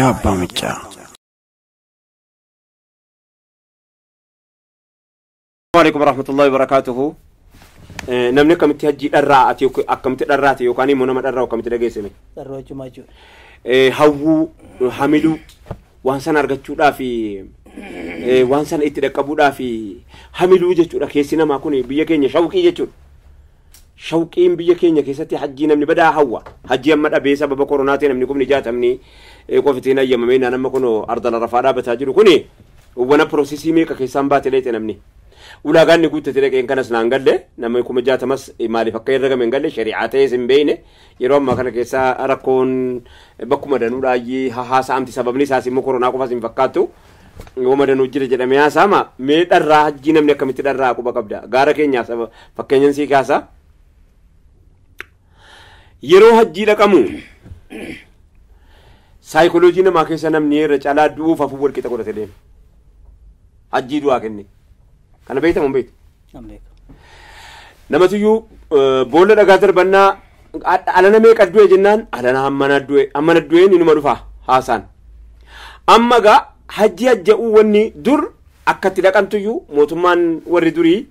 يا بامجا عليكم ورحمة الله وبركاته. نمني كم تهجي الرّاء أتيو كم تدرّاء أتيو كاني منام الرّاء وكم تدرّي سامي. الرّاء جماعة. هاو حميدو وانسان أرجع لا في وانسان إتدكبوا لا في حميدو جتوا كيسنا ما كوني بيجكني شوكي جتوا شوكين بيجكني كيستي حجي نمني بدأ هوا حجي أمد أبي سبب كورونا نمني كم نجات أمني كوفتنا يومين أنا ما كنوا أرض الرفاعة بتهجروا كوني وانا بروسيسي ميكا كيسان باتليت نمني ولا غاني قلت تلك إن كان سنانغله نما يكون جات مس مالي فكير رجع من قله شريعته سنبينه يروم ما كان كيسا أراكون بكم مدنو راجي ها سامتي سببني ساسي مكورونا كوفا سنفكاتو ومدنو جري جري ميا ساما ميت الراج جينا من كم تدرّا كوبا كبدا غارة كينيا سب فكينيان سي كاسا يرو هجي لكمو سايكولوجي نما كيسا نمني رجالا دو ففور كيتا كودا تلين هجي دو أكني كان بيته من بيت. نما تيجو بولا دكاتر بنا على نميك أدوية جنان على نها أمنا أدوية نينو مروفا حسن. أما جا حجي الجو وني دور أكتر كان تيجو موتمان وردوري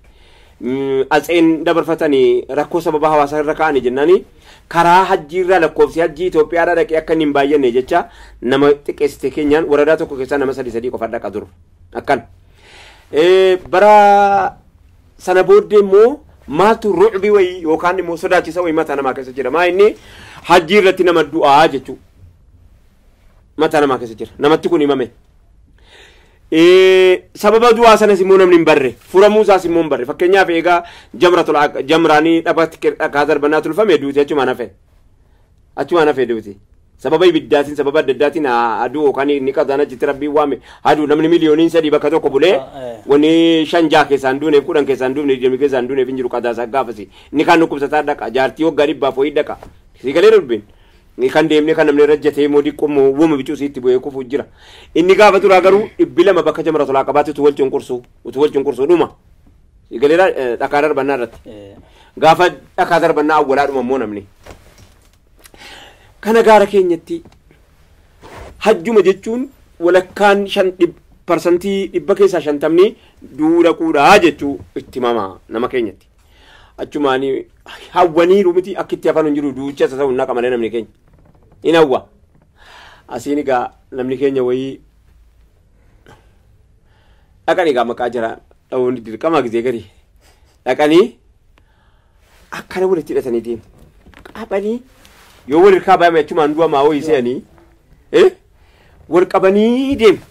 أزين دبر فتاني ركوس بابا واسر ركاني جناني كرا حجي رلا كوفسي حجي توبي على رك أكن نبايا نيجتشا نما تكستكينيان ورداتو كوكسان نما سدي كفردا كدور أكن. برا سنبود مو ما ترعبي وي وكان مو صداتي سوي متى أنا ما كسجل ما إني حجيرتي نما الدعاء جتو متى أنا ما كسجل نما تكون إمامي سبب دعاء سنة سيمونا من برّه فرموزا سيمون برّه فكنيا فيها جمراني أبغى كهذا بنات الفم يدوتي أشوف أنا في دوتي سببي بالداتين سبب الداتين أدو كاني نكادانا جتربي وامي أدو نمني مليونين سدي بكتو كبولة وني شنجا كيساندونه كوران كيساندونه جمي كيساندونه فينجرو كذا سقافسي نكانو كوب ستار دك جارتيو غريب بافوي دك سيكالي ربين نكان ديم نكان نمني رجته مودي كم ووم بيجو سيتي بوي كوفو جرا إني كافة راغرو إبلا ما بكتة مرة طلع كباتي تول جنكورسو دوما سيكالي را تكارر بنارت غافة تكارر بنا أولا دوما مو نمني كان غارة كينيتي حجو مجتون ولا كان شن برسنتي إبكي ساشن تمني دورا كورا جتو اهتماما نما كينيتي أجمعني هواني رومتي أكيد تفعلون جرو دوجة ساسون ناك مالنا من كين إن هو أسيني كا نمني كين يوي أكاني كا مكاجرا أو ندير كم أجزء كري أكاني أكاني ولا تيجي تاني دين أباني يوم الركابة ما تشوف عندوا ما هو يسياني وركابني ديم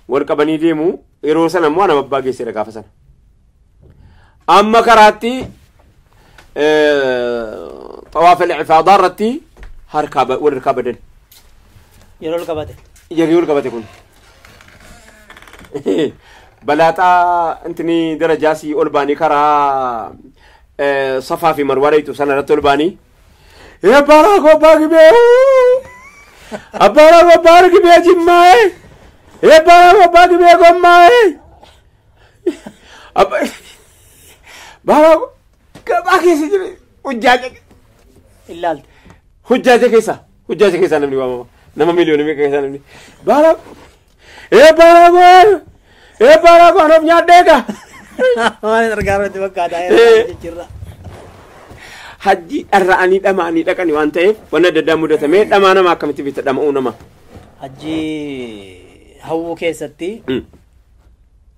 وركابني ديمو إيروسنا مو أنا بباقي سيرة كافسنا أما كراتي طواف العفاضة رتي هركابة وركابة دين يرول كباتي كون بلاتا أنتني درجاسي أولباني كرا صفا في مرواريتو سنة رتولباني يا باراكو باقي بيه أباراكو باقي بيه جمعي يا باراكو باقي بيه قمعي باراكو باقي سجري حجاجك إلال حجاجك كيسا نمني واماما نما مليون ميكا كيسا نمني باراكو يا باراكو أنا بنياد ديكا وانا ترقارو تبقى داير جرا حجي الرأني دماني لكني وانتهي وانا ددامو دتمي دمانا ما كم تبي تدمعونا ما حجي هو كيستي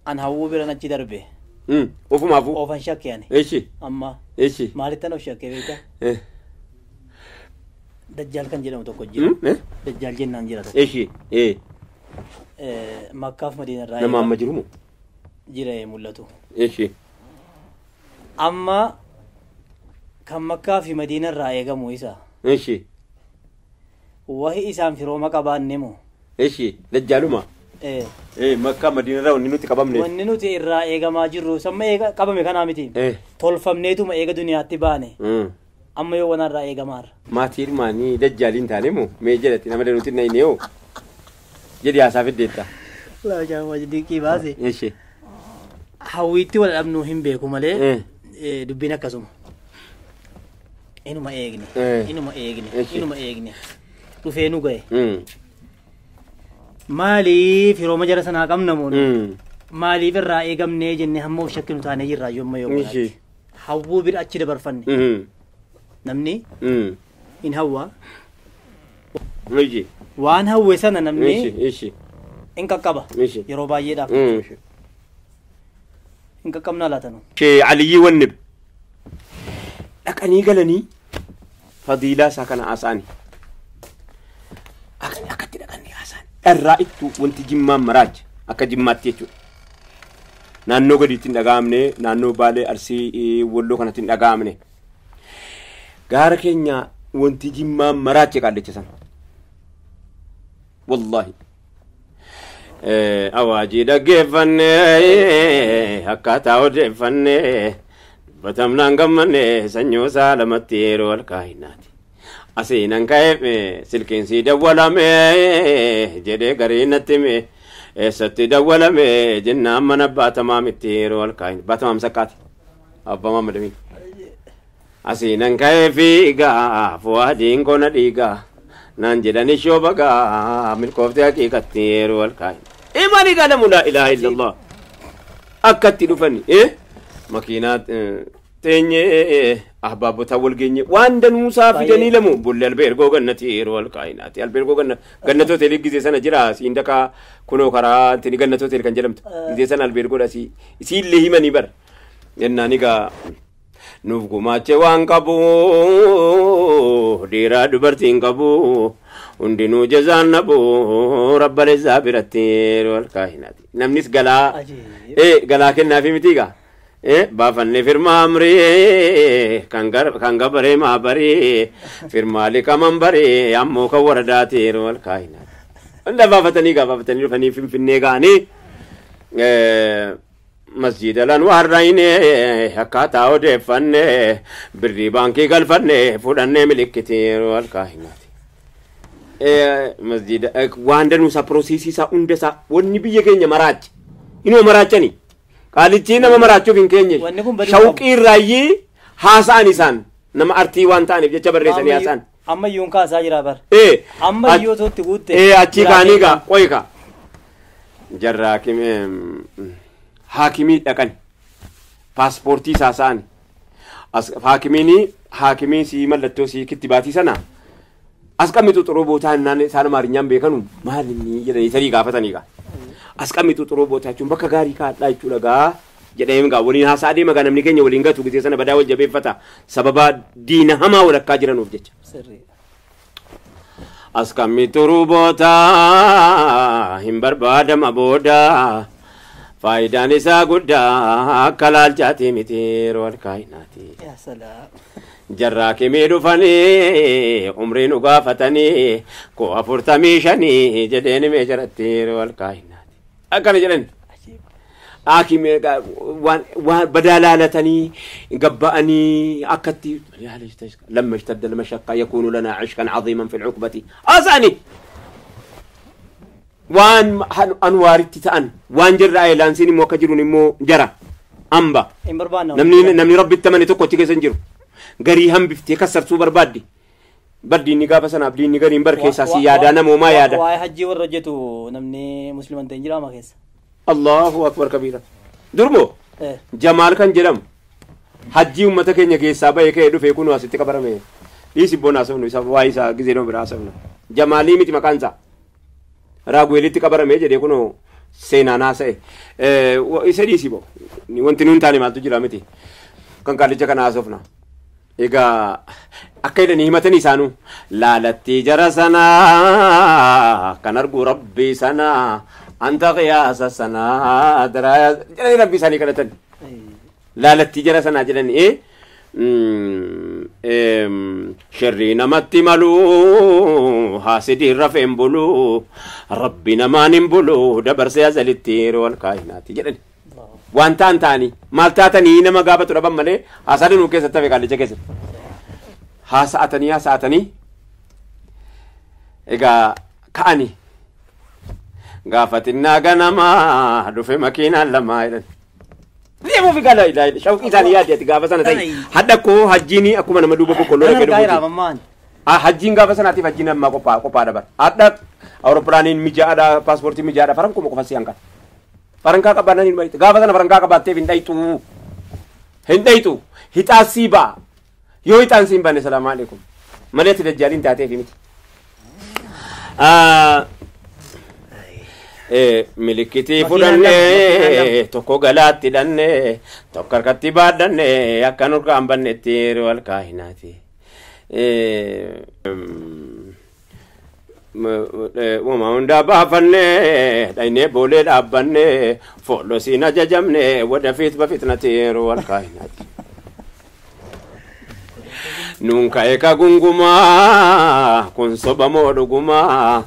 أنا هو بيرنا جدربه وفو ما فو أوفن شك يعني إيشي أما إيشي مالتنا وشك بيتا دجال كان جينا متوقع دجال جينا نجينا إيشي إيه مكة في مدينة راي نما مجرمو جيرا مولتو إيشي أما كم مكة في مدينة رايقة مويسا إيشي وهي إسام في روما كبان نمو إيشي دجالو ما مكة مدينة راو نينو تكبام نه ونينو الرايقة ما جرو سما إيجا كبام كنا متين تولفم نيتو ما إيجا دنيا تبانه أما يو وانا رايقة مار ما تير ماني دجالين تانيمو ميجرتي نما دنوتي نينيو جدي أسافر ديتا لا جام وجدي كي بازي إيشي حويتي ولا أبنو هم بيكو ماله دبينا كسوم إنه ما إيجني إنه ما إيجني رفينو جاي maaliif yeroo majara sanaa qabnamuun maaliif irraa eegamnee jennee hamma of shakkinu taanee jirraa yommuu yoo hawwuu bira achi dabarfanne namni in hawwa waan hawwe sana namni in qaqqaba yeroo baay'eedhaaf in qaqqabnaa laatanu shee Aliyyii wannib dhaqanii galanii fadiilaa isaa kana haasaani akkatti dhaqanii haasaani dharraa ittuu wanti jimmaan maraacha akka jimmaatti jechuudha naannoo gadiitti hin dhaga'amne naannoo Baalee Arsii Walloo kanatti hin dhaga'amne gaara keenya wanti jimmaan maraacha qaallichisan wallahi awaajii dhaggeeffannee akkaataa odeeffannee batamnaan gammanne sanyoo isaa lamatti yeroo alkaahinaati asiinan ka'eef silkiinsii dawwalame jedhee garii natti hime eessatti dawwalame jennaan mana baatamaa mitti yeroo alkaahina baatamaam sakkaati abbamaa madamii asiinan ka'eef eegaa fuwaadiin kona dhiigaa naan jedhani shoobagaa milkooftee haqiiqatti yeroo alkaahina imani gadamu laa ilaaha illallah akkatti dhufani makiinaa teenye ahbaabota wal geenye waan danuusaa fidanii lamu bulle albeergoo gannati yeroo alkaahinaati albeergoo gannatoo teelii gizee sana jira siin dakaa kunoo karaa tini gannatoo teelii kan jedhamtu gizee sana albeergoodha isiillee himanii bara jennaan egaa nuuf gumaache waan qabu dhiiraa dubartiin qabu hundinuu jazaan nabu rabbaleessaa biratti yeroo alkaahinaati namnis galaa galaa kennaafi mitiigaa baafanne firmaa amrii kan gabaree maabarii firmaalee kaman baree ammoo kan waradaati yeroo alkaahinaati hunda baafatanii dhufanii finfinnee ga'anii masjida lan warraine akkaataa odeeffanne birrii baankii galfanne fudhannee milikkiti yeroo alkaahinaati masjida waan danuusaa piroosiisiisaa hundasaa wanni biyya keenya maraachi inoo maraachanii qaalichi nama maraachuuf hin keenye shawqii irraayyii haasa'an isaan nama artii waan ta'aniif jecha barreessanii haasa'an ammayyuun kaasaa jira bar ammayyuu tootti guutte achii kaanii gaa qoyka jarraa haakimii dhaqan paaspoortii haasa'an haakimii si mallattoo si kittibaatii sana as qamitu xuroo bootaa innaan isaan amaarinyaan beekanu maalinni jedhanii tarii gaafatanii gaa as qamitu xuroo bootaa jechuun bakka gaarii kaadhaa jechuudha gaa jedhee gaa waliin haasaa deema gaa namni keenya waliin gatu gisee sana badaa wal jabeeffata sababa diina hamaa walakkaa jiranuuf jecha as qamitu bootaa hin barbaadama booda faayidaan isaa guddaa akka laalchaati miti yeroo alkaahinaati jarraa kimee dhufanii umriin ugaafatanii koo 45 jedheen mee jaratti yeroo alkaahinaati akkana jedhan haakimee waan badaalaalatanii gabba'anii akkatti lamma ishtadda almashaqqa yakuunu lanaa cishkan caziiman fi lcukbati asaani waan anwaaritti ta'an waan jirra eelaansiin immoo akka jiruun immoo jara amba namni rabbitti amane tokko achi keessa hin jiru garii hambiftee kassartuu barbaadde baddiinni gaafa sanaaf diinni gariin bar keessaa si yaadaa namoomaa yaada waa'ee hajjii warra hojjetu namni musliman ta'in jiraama keessa allahu akbar kabiira durbo jamaal kan jedhamu hajjii ummata keenya keessaa bahee ka'ee dhufee kunoo asitti qabarame dhiisi boonaa sabnu isa waa'ee isaa gizee noo biraa sabnu jamaalii miti maqaan isaa raaguweelitti qabarame jedhee kunoo seenaan haasa'e isa dhiisi bo wanti nuun taane maaltu jira miti kan qaalicha kana haasofna egaa akka jedhanii himatanii isaanuu laalatti jara sanaa kan argu rabbii sanaa anta qiyaasa sanaa daraaya jedhanii rabbii isaanii kadhatan laalatti jara sanaa jedhanii sharrii namatti maluu haasidii rafeen buluu rabbi namaan hin buluu dabarsee azalitti yeroo alkaahinaati jedhani waan ta'an ta'anii maal taatanii nama gaafatu dhaban malee haasaa danuu keessatti hafe qaalicha keessatti haasa'atanii egaa ka'anii gaafatinaa ganamaa dhufe makiinaan lamaa jedhan deemuu fi gala shawqii isaanii yaadde ati gaafa sana ta'e hadda koo hajjiini akkuma nama duuba boqqolloo dhaqee dhufu hajjiin gaafa sanaatiif hajjiin ammaa qophaa dabar adda awurooppilaaniin mijaadha paaspoortii mijaadha farankuma qofa si hanqan farankaa qabaannan hin baay'ite gaafa sana farankaa qabaatteef hin dhayxu hixaan sii ba'a yoo hixaan sii hin banne salaamu alaikum malee ati dajjaaliin taateef miti milikitii fudhannee tokko galaatti hidhannee tokko harkatti baadhannee akka nurkaan bannetti wal kaahinaati. Uuma hundaa baafannee dhaynee boolee dhaabbannee fooloo siin ajajamnee wadafiit bafitnati wal kaahinaati. Nuun ka'ee ka gungumaa kun soba moo dhugumaa.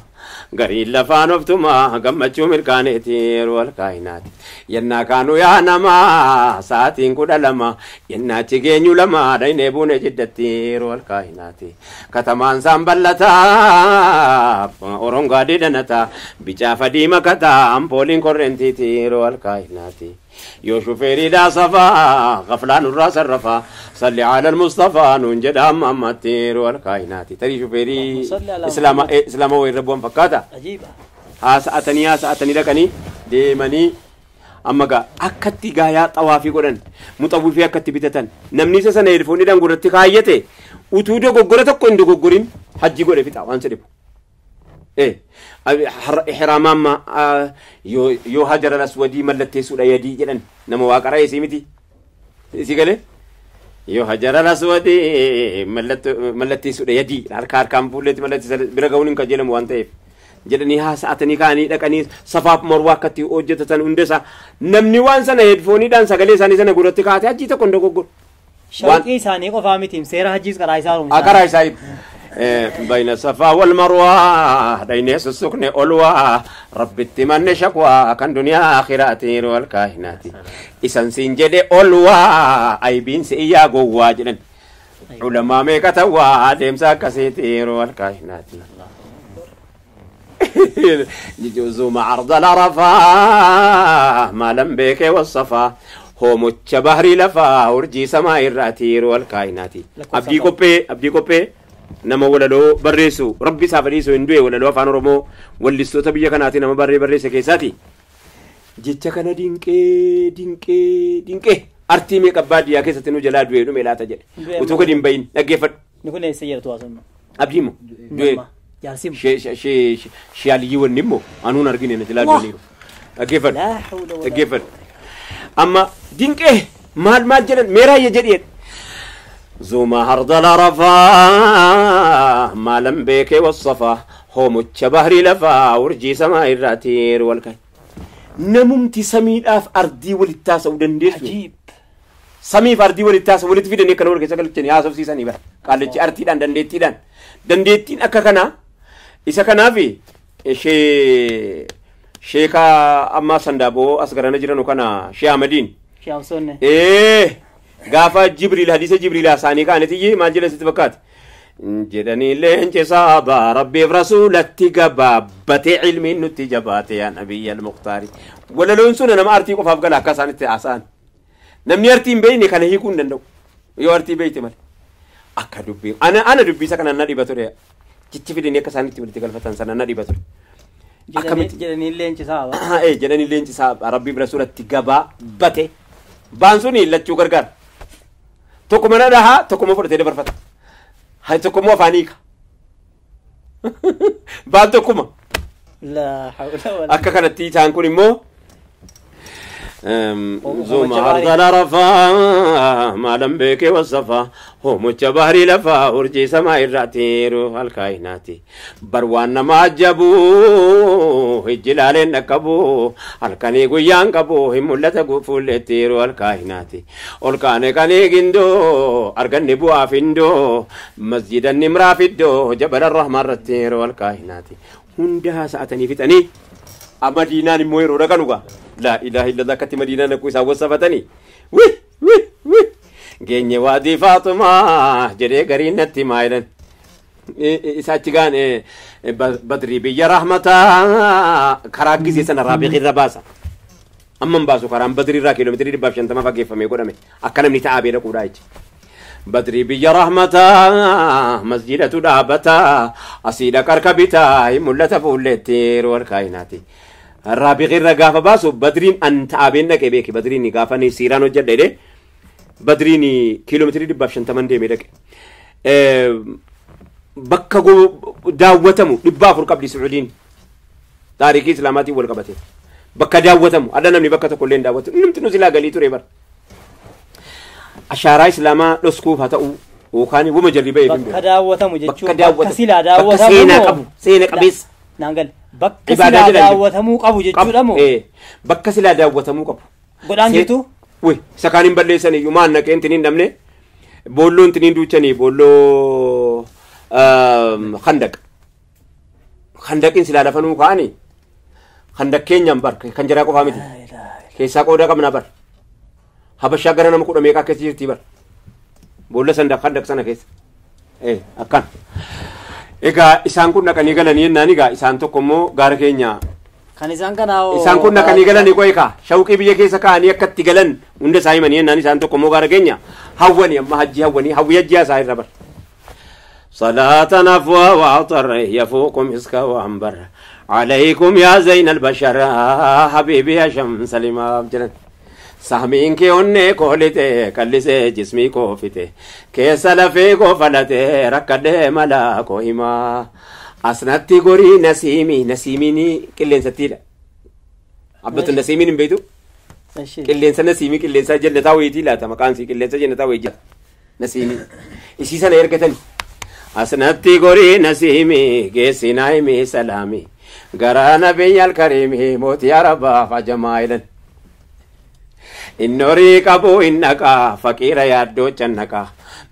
Gariin lafaan oftuma gammachuu mirkaaneeti wal kaahinaati. Yennaa kaanuu yaa namaa sa'aatiin 12 yennaachi geenyu lama dhaynee buune jiddatti wal kaahinaati. Katamaan saan bal'ataa orongaa didhanata bicaa fadii makataa ampooliin korreentiiti wal kaahinaati. Yoo shufeeriidhaa safaa qaflaan irraa sarrafaa salli ala al-Mustafa nuun jedha amma ammatti wal kaahinaati. Tarii shufeerii islaama wayirra bu'an fakkaata. Haasa'atanii dhaqanii deemanii amma gaa akkatti gaayaa xawaafii godhan muxawwifii akkatti bitatan namni isa sana heerfooniidhaan gurratti kaayyate utuu dogoggora tokko hin dogoggorin hajji godhe fixa waan sedhibu. إحرام أما يو هجر الأسودي ملتي سودا يدي جدا نما واقرأ يسميتي يسيقله يو هجر الأسودي ملتي سودا يدي أركار كامبولة ملتي برجعونين كجيلم وانتهي جدني ها ساعتني كاني لكني صفاف مروة كتي أوجت تنوندسا نمني وانسا نهدفوني دان سجلي ساني سنة قرأت كاتي أجي تكون دكتور شوقي ساني كفامي تيم سيرة هجيز كرايسارو أكرايساي بين الصفا والمروة دينيس السكن أولوا رب التمن شكوى كان دنيا آخراتي والكاهنات إسان سنجد أولوا أي بين سيا قوة جنن علماء ميكتوا ديم ساكسيتي والكاهنات جزو معرض العرفة ما لم بيك والصفا هو متشبهري لفا ورجي سماء الراتير والكاهنات أبدي كوبي nama walaloo barreessu rabbi isaa fadhiisu hin du'e walaloo afaan oromoo wallistoota biyya kanaati nama barreesse keessaati jecha kana dinqee artii meeqa baadiyyaa keessatti nu jalaa du'e dhume laata jedhe utuu gadi hin bahin dhaggeeffadhu ni kun eessa jirtu haasofna abdiimo du'e jaarsimu shiyaaliyyi wanni immoo anuun argine na jalaa du'aniiru dhaggeeffadhu amma dinqee maal jedhan meeraayya jedheen زوما هرد العرفا ما لم بيك والصفا هو متشبهري لفا ورجي سماء الراتير والكاي نممتي سميد اف اردي وللتاس ودنديس عجيب سمي فردي وللتاس ولت في دني كنور كسكلتني يا سوف سيساني با قال لي ارتي دان دنديتين اكا كنا isa kanaafi sheeka amma sandaaboo as garana jiranu kana shee Ahmadiin Shamsunne gaafa Jibriil hadiisa Jibriil asaanii kaanitiyyi maal jedhan sitti fakkaate jedhanii leenci saaba rabbiif rasuulatti gabaabbatee ilmiin nutti jabaate yaa nabiyyal muqtaari walaloon sun nama artii qofaaf gala akka isaanitti haasa'an namni artii hin beekne kana hiikuu hin danda'u yoo artii beekte malee akka dubbii ana dubbiisa kana na dhiba ture jechi fidanii akka isaanitti walitti galfatan sana na dhiba ture jedhanii leenci saaba jedhanii leenci saaba rabbiif rasuulatti gabaabbatee baan suni lachuu gargaara tokko mana dhahaa tokko moo fudhatee dabarfata hay tokko moo afaanii ka baan tokkuma la hawla wala akka kanatti isaan kun immoo زوما عرض العرفا ما لم بك والصفا هو متشبهري لفا ورجي سماء الراتير الكائنات بروان ما جبو الجلال نكبو الكني غيان كبو هملت غفلتير الكائنات الكاني كاني غندو ارغن نبو افندو مسجد النمرا فيدو جبل الرحمن الرتير الكائنات هندها ساعتني فتني أمدينة مويرو ركانوكا لا إله إلا الله كتي مدينة نكويس أول سفتني وي وي وي جيني وادي فاطمة جري قرين نتي مايلن إساتشغان بدري بيا رحمة كراكي سيسن رابي غير رباسا أمم باسو كرام بدري را كيلومتر دي بابشان تما فاقيف فمي قدامي أكنا مني تعابي لكو رايج بدري بيا رحمتا مسجدة دابتا أسيدا كركبتا ملة فولتير والكائناتي الرابي غير رقافة باسو بدرين أنت أبينك بيك بدريني قافني سيرانو جدده بدريني كيلومتر دي بابشن تمن دي ميدك بكا داوتمو دبافر قبل سعودين تاريخي إسلاماتي والقبتين بكا داوتمو أدنا نمني بكا تقولين داوتمو نمتنو سلا قلي تريبر أشارة إسلاما لسكوف هتاو وكاني ومجربة بكا داوتمو جتشو بكا سلا داوتمو سينا قبو سينا قبيس نانقل بكا سلا داوتمو قبو جتشو لمو بكا سلا داوتمو قبو قدان جتو وي سكانين بلسني يومان نكين تنين نمني بولون تنين دوچني بولو خندق إن سلا دفنو كاني خندق كينيام بار خنجرا كو فاميتي كيسا قودا قمنا بار habashaa gara nama 10 meeqa keessa jirti bar boolla sanda khandak sana keessa akkan egaa isaan kun naqanii galanii yennaan egaa isaan tokko immoo gaara keenya kan isaan kana isaan kun naqanii galanii qoy ka shawqii biyya keessa kaanii akkatti galan hunda isaa himanii yennaan isaan tokko immoo gaara keenya hawwani amma hawwi hajji isaa irra bar صلاة نفوى وعطر يفوق مسك وعنبر عليكم يا زين البشر حبيبي يا شمس الإمام جنان سامين كي أني كولته كلسه جسمي كوفته كيسلا في كوفلته ركده ملا كوهما أسنتي غوري نسيميني كلين ستيلا عبد النسيمين بيتو كلين سنسيمي كلين سجل نتاوي تيلا تمكان سي كلين سجل نتاوي جا نسيمي إيشي سنة يركتني أسنتي غوري نسيمي كيسينايمي سلامي غرانا بيال كريمي موت يا ربا فجمايلن النوري كابو إنكا فقير يادو جنكا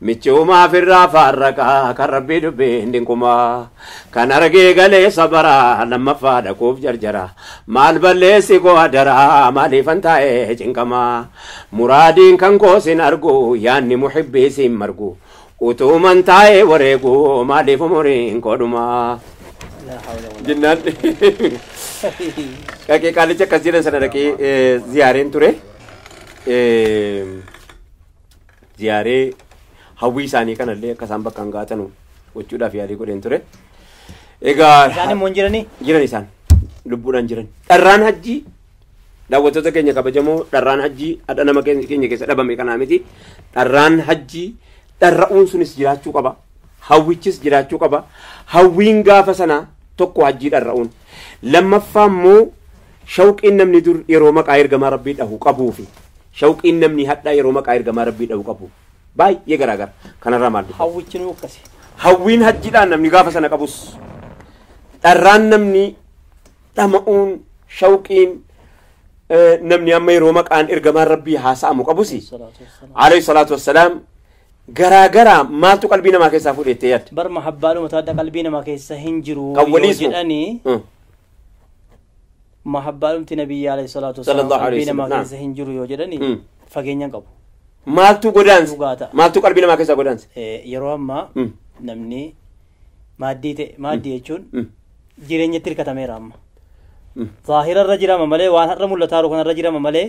ميچوما فرا فاركا كربي دبين دينكما كان رجي غلي صبرا لما فادا كوف جرجرا مال بلسي كو ادرا مالي فنتاي جنكما مرادين كان كو سينارغو يعني محبي سيم مرغو وتو منتاي وريغو مالي فمورين كودما لا حول ولا جنان كاكي كاليچ كسيرن سنركي زيارين توري ziyaaree hawwii isaanii kanallee akka isaan bakka hangaatanu gochuudhaaf yaalii godheen ture. Egaa isaan immoo jiran isaan lubbuudhaan jiran. Dharraan hajjii daawwattoota keenya kabajamoo dharraan hajjii adda nama keenya keessa dhabame kanaa miti. Dharraan hajjii dharra'uun sunis jiraachuu qaba. Hawwichis jiraachuu qaba. Hawwiin gaafa sana tokko hajjii dharra'uun. Lammaffaa immoo shawqiin namni dur yeroo maqaa ergamaa rabbii dhahu qabuufi. shawqiin namni hadhaa yeroo maqaa ergamaa rabbii dhahu qabu baay'ee garaagara kanarraa maal hawwichi nu akkasi hawwiin hajjiidhaan namni gaafa sana qabus dharraan namni dhama'uun shawqiin namni amma yeroo maqaan ergamaa rabbii haasa'amu qabusi alayhi salaatu wassalaam garaagara maaltu qalbii namaa keessaa fudhettee yaadda bar mahabbaadhuma taadda qalbii namaa keessa hin jiru jedhanii mahabbaadhumti nabiyyi alayhi salaatu wassalaam qalbii namaa keessa hin jiru yoo jedhani fageenyaan qabu maaltu godaansi maaltu qalbii namaa keessaa godaansi yeroo ammaa namni maaddii jechuun jireenyatti hirkatameera amma zaahirarra jirama malee waan har'a mul'ataaru kanarra jirama malee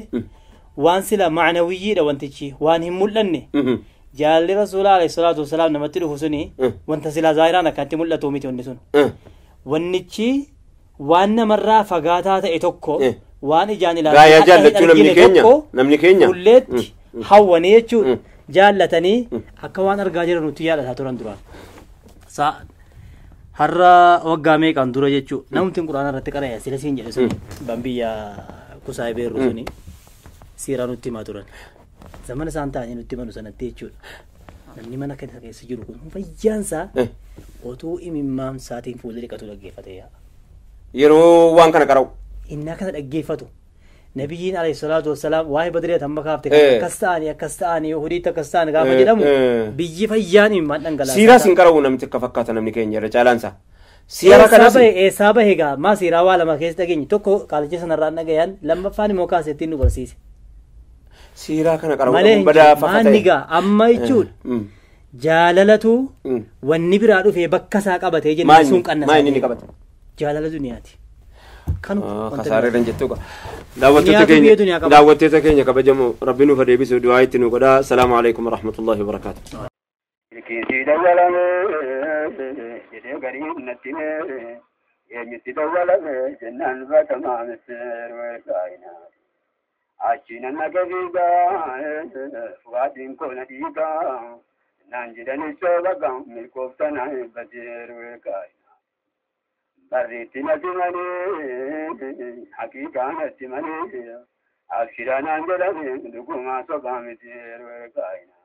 waan sila macnawiyyiidha wantichi waan hin mul'anne jaalli rasuula alayhi salaatu wassalaam namatti dhufu suni wanta sila zaahiraan akkatti mul'atu miti wanni sun wannichi waan namarraa fagaataa ta'e tokko waan ijaan ilaalu namni keenya kulleetti hawwanii jechuudha jaallatanii akka waan argaa jiran nuti yaadataa turan duraan har'a waggaa meeqaan dura jechuudha namni quraana irratti qara'e sila siin jedhe suni bambiyya kusaayee beerru suni siiraa nutti himaa turan zamana isaan ta'anii nutti himanu sanatti jechuudha namni mana keessa jiru kun fayyaansaa otuu imimmaan saatiin fuullee dhiqatu dhaggeeffate yeroo waan kana qara'u innaa kana dhaggeeffatu nabiyyiin alayhi salaatu wassalaam waa'ee badree tamma kaafte akkas ta'anii hudiitti akkas ta'an gaafa jedhamu biyyi fayyaan imimmaan dhangalaasa siiraa sin qara'u namni akka fakkaata namni keenya irra caalaansa siira kanas eessaa bahe gaa maa siiraa waa lama keessa dhageenye tokko qaalicha sanarraan dhagayaan lammaffaan immoo kaasettiin nu barsiise siiraa kana qara'u badaa fakkaata maanni gaa amma jechuudha jaalalatu wanni biraa dhufee bakka isaa qabatee jennee sun qannasa maa inni ni qabata jaalala duniyaati kanu kasaareedhan jettuuqa daawwattoota keenya kabajamoo rabbi nuuf adeebisu du'aa itti nu godhaa. Assalaamu alaikum warahmatullahi wabarakaatu. كيسي دولا جدي غريب نتيمه يمسي دولا جنان فتما مسر وكاينا عشنا نجيبا فؤادين كون ديكا نانجدني شوبا ملكوفتنا بدر وكاينا بريتنا تمني حقيقة نتمني أبشرنا نجلني لكم صبا مسر وكاينا